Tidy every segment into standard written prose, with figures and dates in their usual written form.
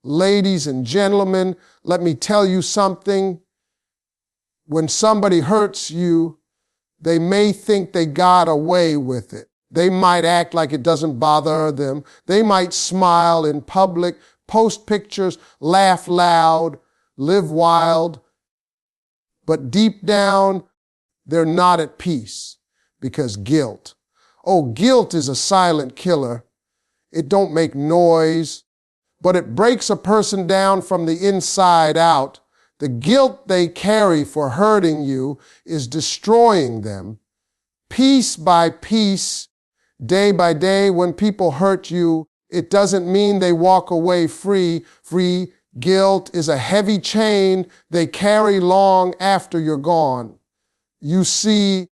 Ladies and gentlemen, let me tell you something. When somebody hurts you, they may think they got away with it. They might act like it doesn't bother them. They might smile in public, post pictures, laugh loud, live wild. But deep down, they're not at peace because guilt. Oh, guilt is a silent killer. It don't make noise, but it breaks a person down from the inside out. The guilt they carry for hurting you is destroying them. Piece by piece, day by day, when people hurt you, it doesn't mean they walk away free. Guilt is a heavy chain they carry long after you're gone. You see,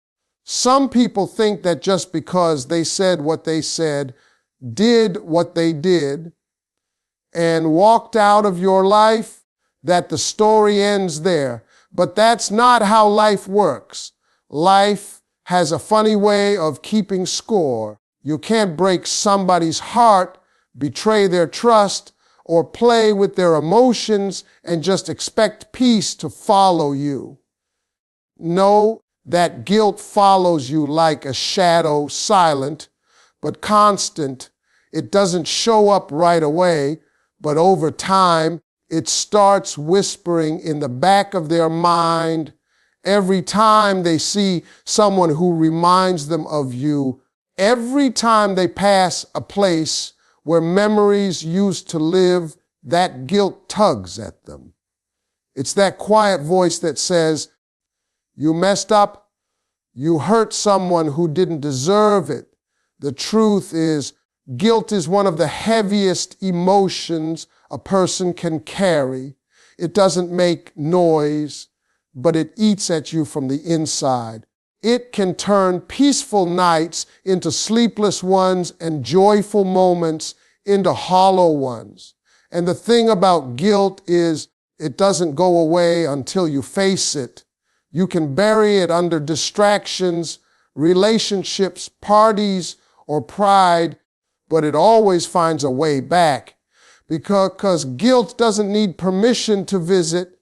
some people think that just because they said what they said, did what they did, and walked out of your life, that the story ends there. But that's not how life works. Life has a funny way of keeping score. You can't break somebody's heart, betray their trust, or play with their emotions and just expect peace to follow you. No, that guilt follows you like a shadow, silent but constant. It doesn't show up right away, but over time, it starts whispering in the back of their mind every time they see someone who reminds them of you. Every time they pass a place where memories used to live, that guilt tugs at them. It's that quiet voice that says, you messed up, you hurt someone who didn't deserve it. The truth is, guilt is one of the heaviest emotions a person can carry. It doesn't make noise, but it eats at you from the inside. It can turn peaceful nights into sleepless ones and joyful moments into hollow ones. And the thing about guilt is it doesn't go away until you face it. You can bury it under distractions, relationships, parties, or pride, but it always finds a way back because guilt doesn't need permission to visit.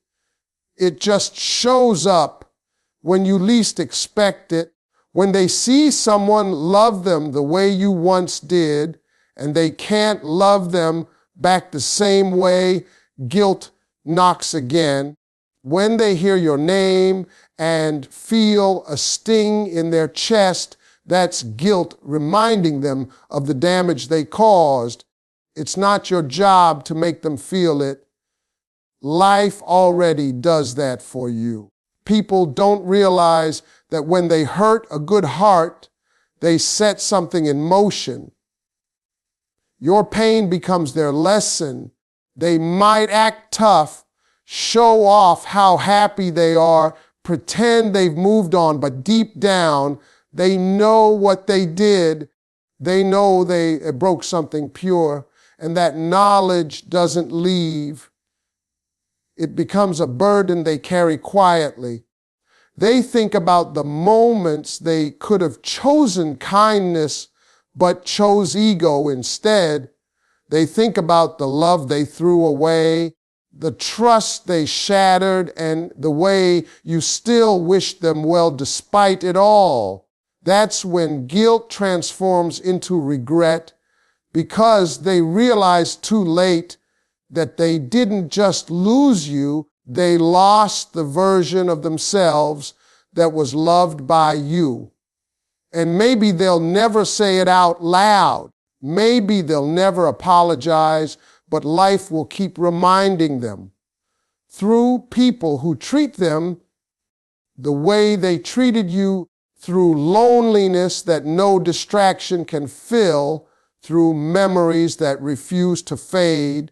It just shows up when you least expect it. When they see someone love them the way you once did, and they can't love them back the same way, guilt knocks again. When they hear your name and feel a sting in their chest, that's guilt reminding them of the damage they caused. It's not your job to make them feel it. Life already does that for you. People don't realize that when they hurt a good heart, they set something in motion. Your pain becomes their lesson. They might act tough, show off how happy they are, pretend they've moved on, but deep down, they know what they did. They know they broke something pure, and that knowledge doesn't leave. It becomes a burden they carry quietly. They think about the moments they could have chosen kindness, but chose ego instead. They think about the love they threw away, the trust they shattered, and the way you still wish them well despite it all. That's when guilt transforms into regret because they realize too late that they didn't just lose you, they lost the version of themselves that was loved by you. And maybe they'll never say it out loud. Maybe they'll never apologize, but life will keep reminding them through people who treat them the way they treated you, through loneliness that no distraction can fill, through memories that refuse to fade.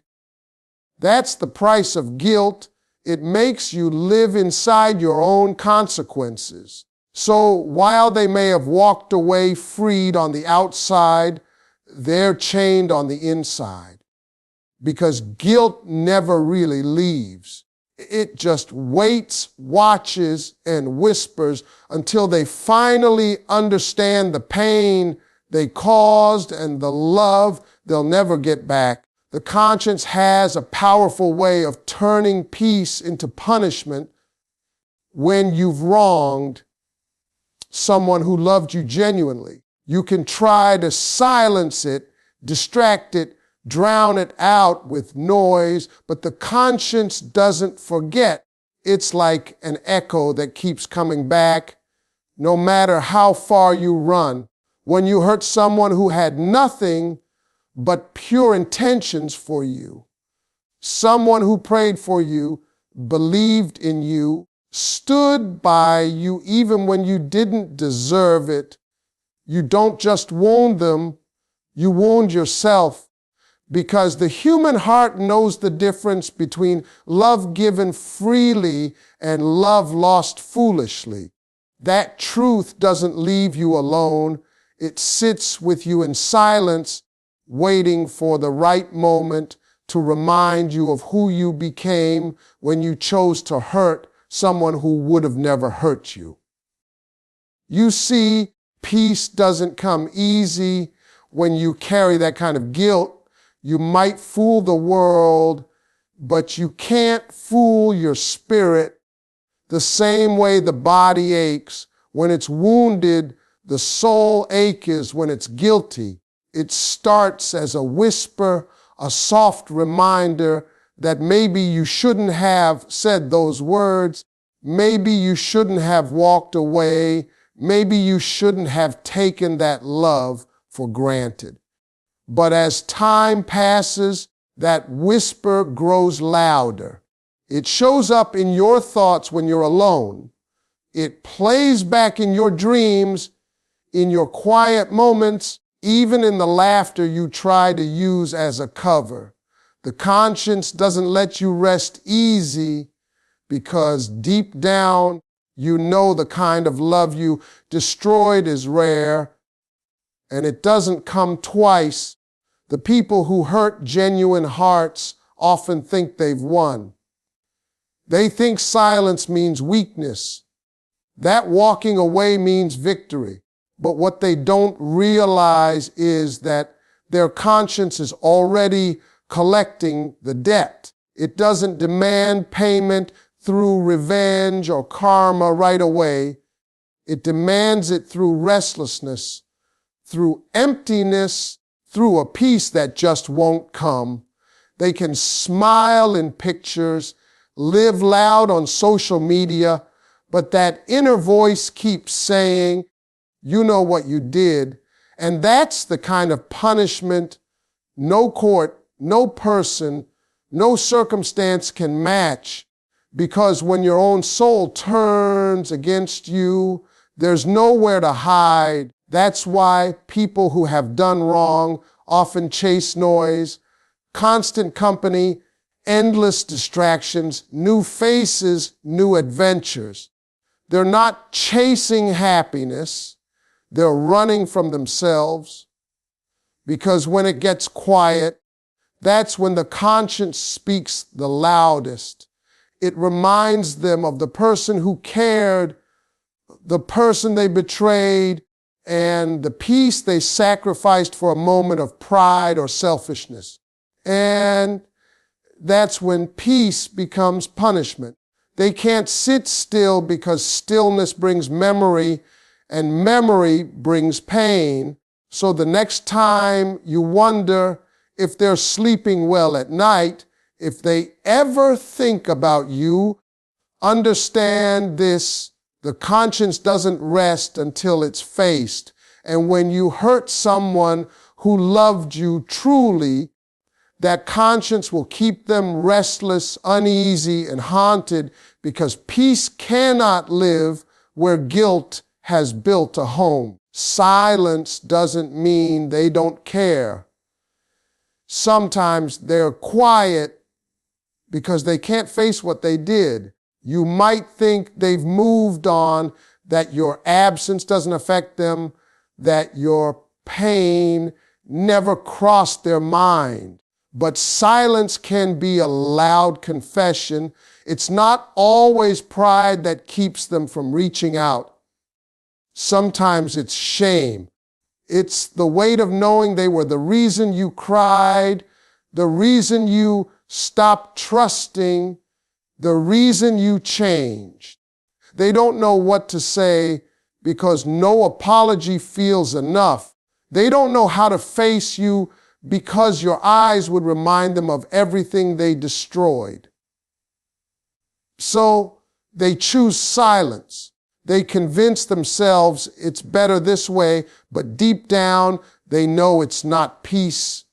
That's the price of guilt. It makes you live inside your own consequences. So while they may have walked away freed on the outside, they're chained on the inside. Because guilt never really leaves. It just waits, watches, and whispers until they finally understand the pain they caused and the love they'll never get back. The conscience has a powerful way of turning peace into punishment when you've wronged someone who loved you genuinely. You can try to silence it, distract it, drown it out with noise, but the conscience doesn't forget. It's like an echo that keeps coming back no matter how far you run. When you hurt someone who had nothing but pure intentions for you, someone who prayed for you, believed in you, stood by you even when you didn't deserve it, you don't just wound them, you wound yourself, because the human heart knows the difference between love given freely and love lost foolishly. That truth doesn't leave you alone. It sits with you in silence, waiting for the right moment to remind you of who you became when you chose to hurt someone who would have never hurt you. You see, peace doesn't come easy when you carry that kind of guilt. You might fool the world, but you can't fool your spirit. The same way the body aches when it's wounded, the soul aches when it's guilty. It starts as a whisper, a soft reminder that maybe you shouldn't have said those words, maybe you shouldn't have walked away, maybe you shouldn't have taken that love for granted. But as time passes, that whisper grows louder. It shows up in your thoughts when you're alone. It plays back in your dreams, in your quiet moments, even in the laughter you try to use as a cover. The conscience doesn't let you rest easy because deep down you know the kind of love you destroyed is rare, and it doesn't come twice. The people who hurt genuine hearts often think they've won. They think silence means weakness, that walking away means victory. But what they don't realize is that their conscience is already collecting the debt. It doesn't demand payment through revenge or karma right away. It demands it through restlessness, through emptiness, through a peace that just won't come. They can smile in pictures, live loud on social media, but that inner voice keeps saying, you know what you did. And that's the kind of punishment no court, no person, no circumstance can match, because when your own soul turns against you, there's nowhere to hide. That's why people who have done wrong often chase noise, constant company, endless distractions, new faces, new adventures. They're not chasing happiness. They're running from themselves, because when it gets quiet, that's when the conscience speaks the loudest. It reminds them of the person who cared, the person they betrayed, and the peace they sacrificed for a moment of pride or selfishness. And that's when peace becomes punishment. They can't sit still because stillness brings memory, and memory brings pain. So the next time you wonder if they're sleeping well at night, if they ever think about you, understand this: the conscience doesn't rest until it's faced. And when you hurt someone who loved you truly, that conscience will keep them restless, uneasy, and haunted, because peace cannot live where guilt has built a home. Silence doesn't mean they don't care. Sometimes they're quiet because they can't face what they did. You might think they've moved on, that your absence doesn't affect them, that your pain never crossed their mind. But silence can be a loud confession. It's not always pride that keeps them from reaching out. Sometimes it's shame. It's the weight of knowing they were the reason you cried, the reason you stopped trusting, the reason you changed. They don't know what to say because no apology feels enough. They don't know how to face you because your eyes would remind them of everything they destroyed. So they choose silence. They convince themselves it's better this way, but deep down they know it's not peace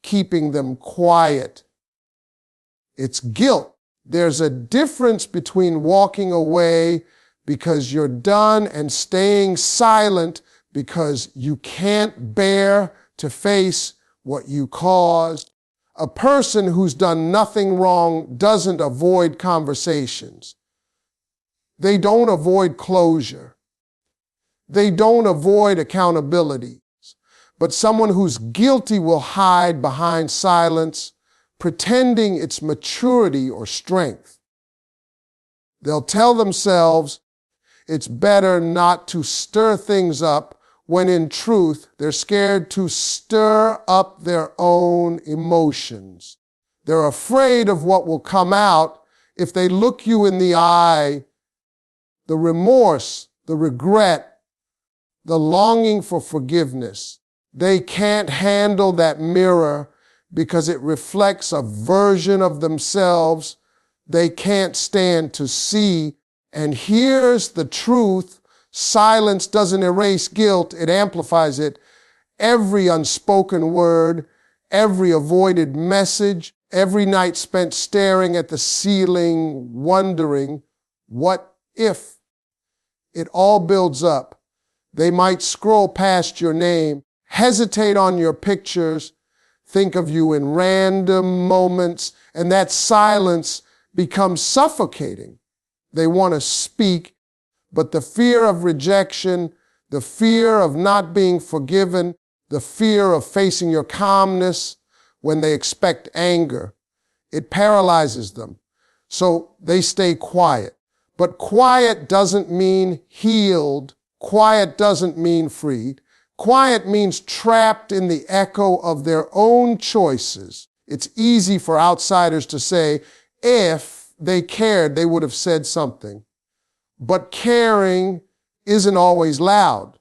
keeping them quiet. It's guilt. There's a difference between walking away because you're done and staying silent because you can't bear to face what you caused. A person who's done nothing wrong doesn't avoid conversations. They don't avoid closure. They don't avoid accountability. But someone who's guilty will hide behind silence, pretending it's maturity or strength. They'll tell themselves it's better not to stir things up, when in truth, they're scared to stir up their own emotions. They're afraid of what will come out if they look you in the eye, the remorse, the regret, the longing for forgiveness. They can't handle that mirror because it reflects a version of themselves they can't stand to see. And here's the truth. Silence doesn't erase guilt, it amplifies it. Every unspoken word, every avoided message, every night spent staring at the ceiling, wondering, what if? It all builds up. They might scroll past your name, hesitate on your pictures, think of you in random moments, and that silence becomes suffocating. They want to speak, but the fear of rejection, the fear of not being forgiven, the fear of facing your calmness when they expect anger, it paralyzes them. So they stay quiet. But quiet doesn't mean healed. Quiet doesn't mean freed. Quiet means trapped in the echo of their own choices. It's easy for outsiders to say, if they cared, they would have said something. But caring isn't always loud.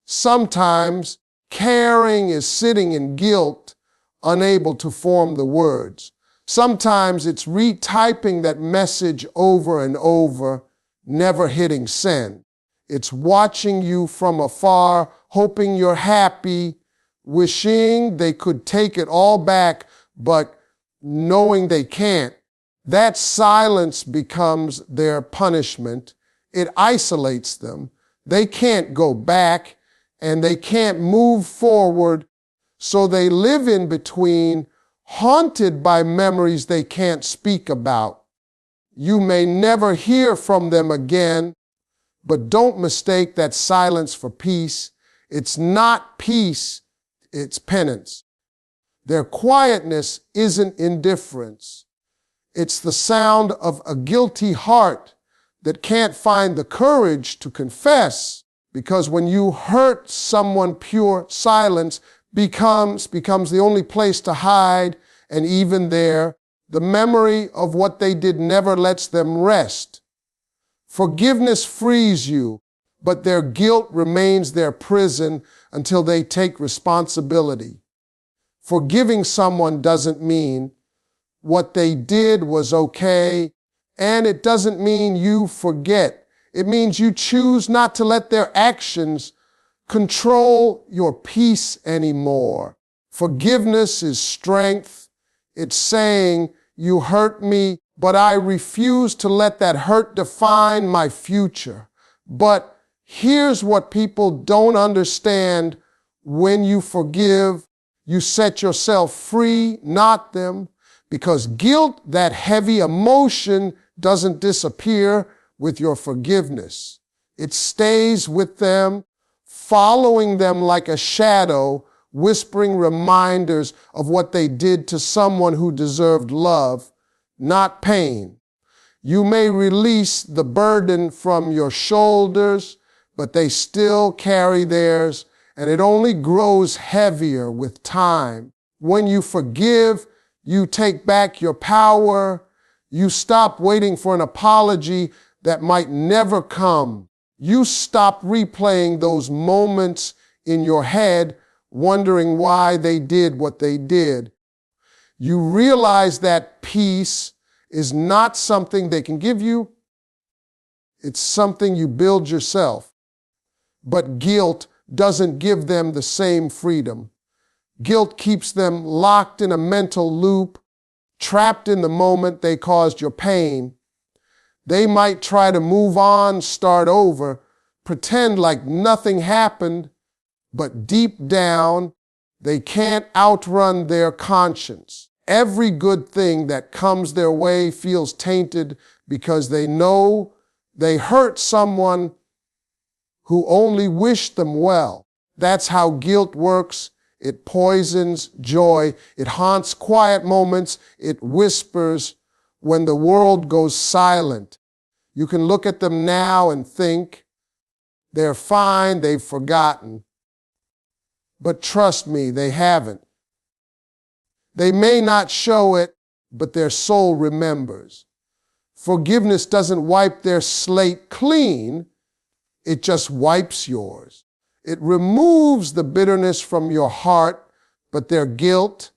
Sometimes caring is sitting in guilt, unable to form the words. Sometimes it's retyping that message over and over, never hitting send. It's watching you from afar, hoping you're happy, wishing they could take it all back, but knowing they can't. That silence becomes their punishment. It isolates them. They can't go back and they can't move forward, so they live in between, haunted by memories they can't speak about. You may never hear from them again, but don't mistake that silence for peace. It's not peace, it's penance. Their quietness isn't indifference. It's the sound of a guilty heart that can't find the courage to confess, because when you hurt someone, pure silence becomes the only place to hide, and even there, the memory of what they did never lets them rest. Forgiveness frees you, but their guilt remains their prison until they take responsibility. Forgiving someone doesn't mean what they did was okay, and it doesn't mean you forget. It means you choose not to let their actions control your peace anymore. Forgiveness is strength. It's saying, you hurt me, but I refuse to let that hurt define my future. But here's what people don't understand. When you forgive, you set yourself free, not them, because guilt, that heavy emotion, doesn't disappear with your forgiveness. It stays with them, following them like a shadow, whispering reminders of what they did to someone who deserved love, not pain. You may release the burden from your shoulders, but they still carry theirs, and it only grows heavier with time. When you forgive, you take back your power. You stop waiting for an apology that might never come. You stop replaying those moments in your head, wondering why they did what they did. You realize that peace is not something they can give you. It's something you build yourself. But guilt doesn't give them the same freedom. Guilt keeps them locked in a mental loop, trapped in the moment they caused your pain. They might try to move on, start over, pretend like nothing happened, but deep down, they can't outrun their conscience. Every good thing that comes their way feels tainted because they know they hurt someone who only wished them well. That's how guilt works. It poisons joy. It haunts quiet moments. It whispers when the world goes silent. You can look at them now and think, they're fine, they've forgotten. But trust me, they haven't. They may not show it, but their soul remembers. Forgiveness doesn't wipe their slate clean, it just wipes yours. It removes the bitterness from your heart, but their guilt,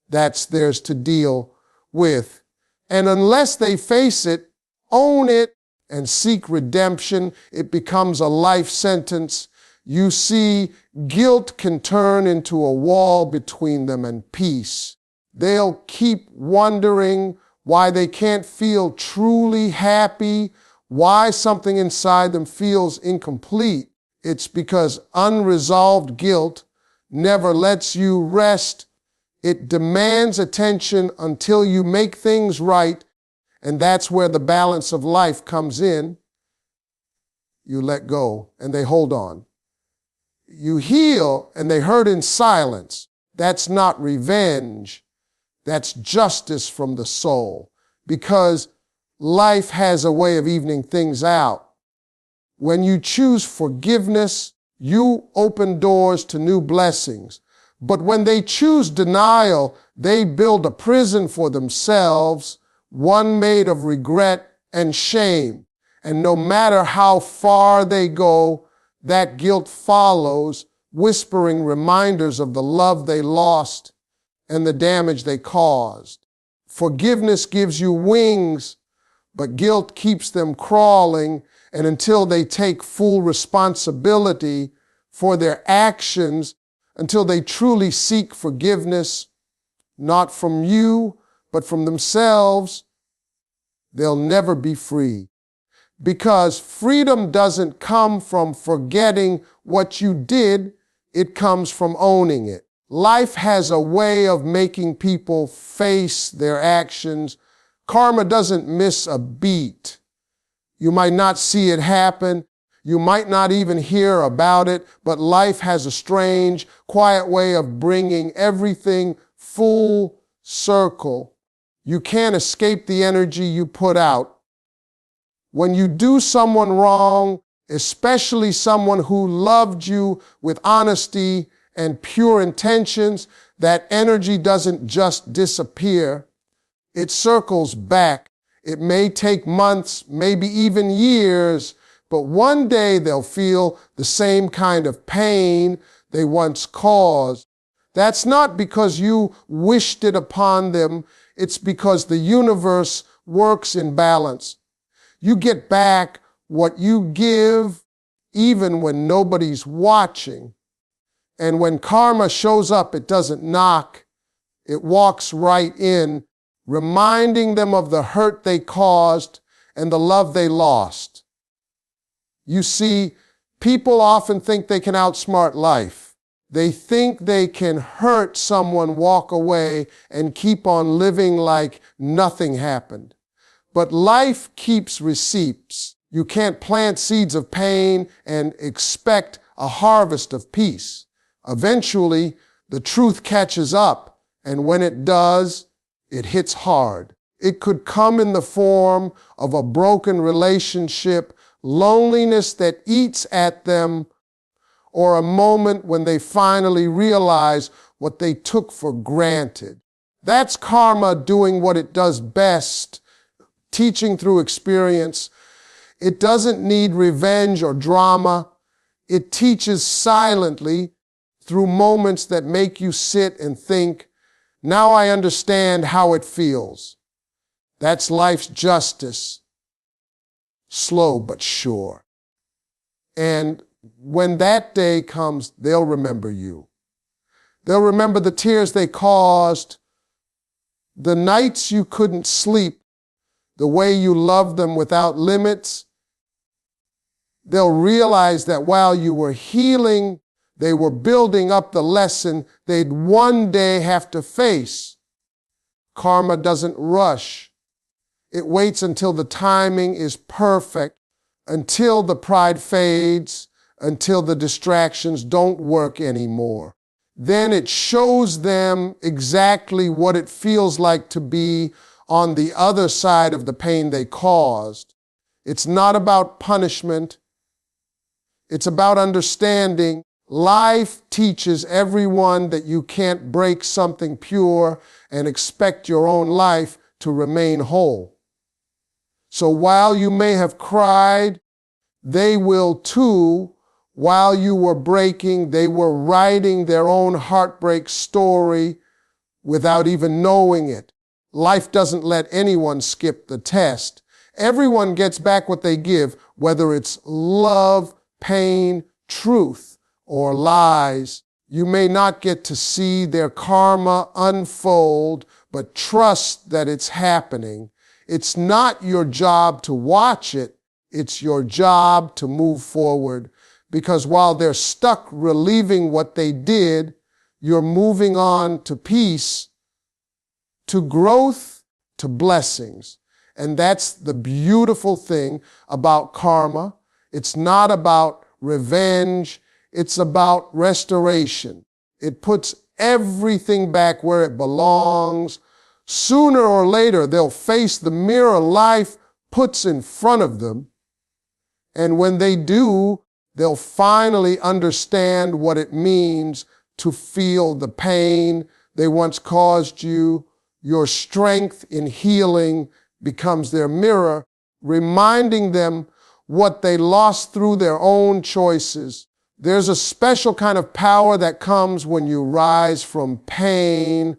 that's theirs to deal with. And unless they face it, own it, and seek redemption, it becomes a life sentence. You see, guilt can turn into a wall between them and peace. They'll keep wondering why they can't feel truly happy, why something inside them feels incomplete. It's because unresolved guilt never lets you rest. It demands attention until you make things right, and that's where the balance of life comes in. You let go, and they hold on. You heal, and they hurt in silence. That's not revenge. That's justice from the soul, because life has a way of evening things out. When you choose forgiveness, you open doors to new blessings. But when they choose denial, they build a prison for themselves, one made of regret and shame. And no matter how far they go, that guilt follows, whispering reminders of the love they lost and the damage they caused. Forgiveness gives you wings, but guilt keeps them crawling, and until they take full responsibility for their actions, until they truly seek forgiveness, not from you, but from themselves, they'll never be free. Because freedom doesn't come from forgetting what you did, it comes from owning it. Life has a way of making people face their actions. Karma doesn't miss a beat. You might not see it happen. You might not even hear about it, but life has a strange, quiet way of bringing everything full circle. You can't escape the energy you put out. When you do someone wrong, especially someone who loved you with honesty and pure intentions, that energy doesn't just disappear. It circles back. It may take months, maybe even years, but one day they'll feel the same kind of pain they once caused. That's not because you wished it upon them. It's because the universe works in balance. You get back what you give even when nobody's watching. And when karma shows up, it doesn't knock. It walks right in, reminding them of the hurt they caused and the love they lost. You see, people often think they can outsmart life. They think they can hurt someone, walk away, and keep on living like nothing happened. But life keeps receipts. You can't plant seeds of pain and expect a harvest of peace. Eventually, the truth catches up, and when it does, it hits hard. It could come in the form of a broken relationship, loneliness that eats at them, or a moment when they finally realize what they took for granted. That's karma doing what it does best, teaching through experience. It doesn't need revenge or drama. It teaches silently through moments that make you sit and think, now I understand how it feels. That's life's justice, slow but sure. And when that day comes, they'll remember you. They'll remember the tears they caused, the nights you couldn't sleep, the way you loved them without limits. They'll realize that while you were healing, they were building up the lesson they'd one day have to face. Karma doesn't rush. It waits until the timing is perfect, until the pride fades, until the distractions don't work anymore. Then it shows them exactly what it feels like to be on the other side of the pain they caused. It's not about punishment. It's about understanding. Life teaches everyone that you can't break something pure and expect your own life to remain whole. So while you may have cried, they will too. While you were breaking, they were writing their own heartbreak story without even knowing it. Life doesn't let anyone skip the test. Everyone gets back what they give, whether it's love, pain, truth, or lies. You may not get to see their karma unfold, but trust that it's happening. It's not your job to watch it. It's your job to move forward. Because while they're stuck relieving what they did, you're moving on to peace, to growth, to blessings. And that's the beautiful thing about karma. It's not about revenge. It's about restoration. It puts everything back where it belongs. Sooner or later, they'll face the mirror life puts in front of them. And when they do, they'll finally understand what it means to feel the pain they once caused you. Your strength in healing becomes their mirror, reminding them what they lost through their own choices. There's a special kind of power that comes when you rise from pain,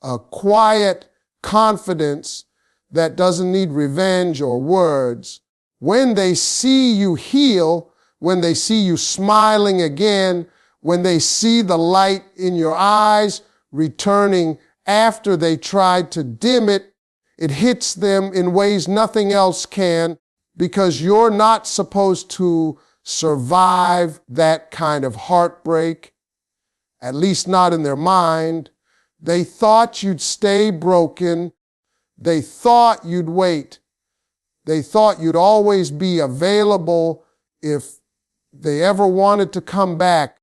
a quiet confidence that doesn't need revenge or words. When they see you heal, when they see you smiling again, when they see the light in your eyes returning after they tried to dim it, it hits them in ways nothing else can, because you're not supposed to survive that kind of heartbreak, at least not in their mind. They thought you'd stay broken. They thought you'd wait. They thought you'd always be available if they ever wanted to come back.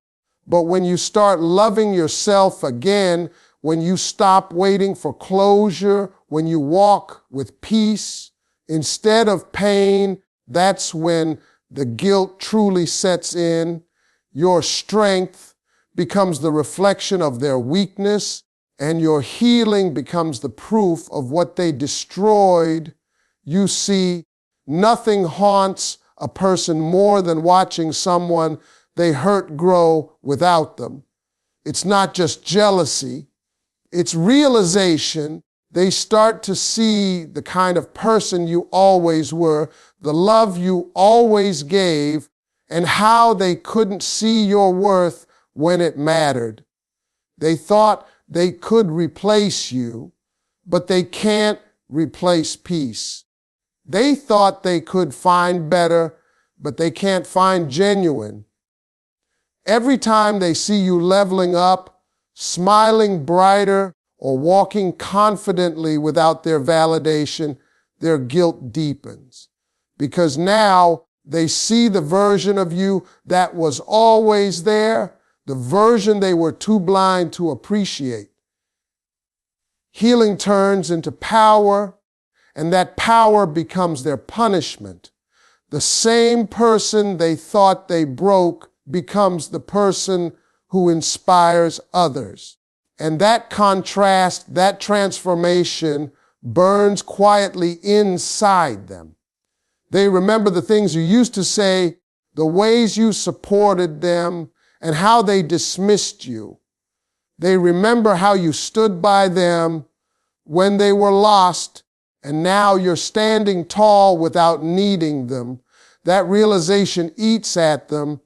But when you start loving yourself again, when you stop waiting for closure, when you walk with peace instead of pain, that's when the guilt truly sets in. Your strength becomes the reflection of their weakness, and your healing becomes the proof of what they destroyed. You see, nothing haunts a person more than watching someone they hurt grow without them. It's not just jealousy, it's realization. They start to see the kind of person you always were, the love you always gave, and how they couldn't see your worth when it mattered. They thought they could replace you, but they can't replace peace. They thought they could find better, but they can't find genuine. Every time they see you leveling up, smiling brighter, or walking confidently without their validation, their guilt deepens. Because now they see the version of you that was always there, the version they were too blind to appreciate. Healing turns into power, and that power becomes their punishment. The same person they thought they broke becomes the person who inspires others. And that contrast, that transformation burns quietly inside them. They remember the things you used to say, the ways you supported them, and how they dismissed you. They remember how you stood by them when they were lost, and now you're standing tall without needing them. That realization eats at them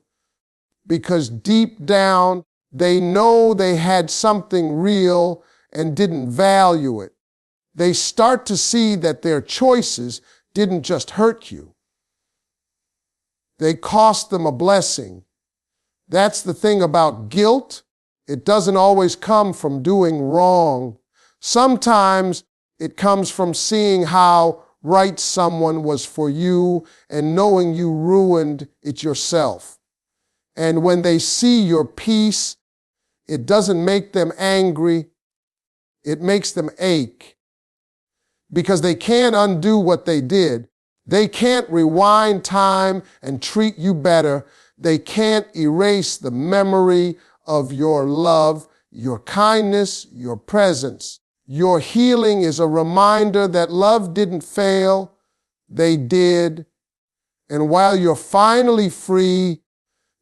because deep down they know they had something real and didn't value it. They start to see that their choices didn't just hurt you. They cost them a blessing. That's the thing about guilt. It doesn't always come from doing wrong. Sometimes it comes from seeing how right someone was for you and knowing you ruined it yourself. And when they see your peace, it doesn't make them angry. It makes them ache. Because they can't undo what they did. They can't rewind time and treat you better. They can't erase the memory of your love, your kindness, your presence. Your healing is a reminder that love didn't fail. They did. And while you're finally free,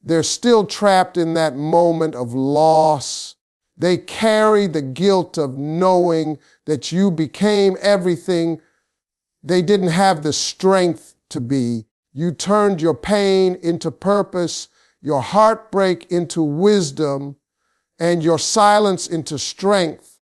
they're still trapped in that moment of loss. They carry the guilt of knowing that you became everything they didn't have the strength to be. You turned your pain into purpose, your heartbreak into wisdom, and your silence into strength.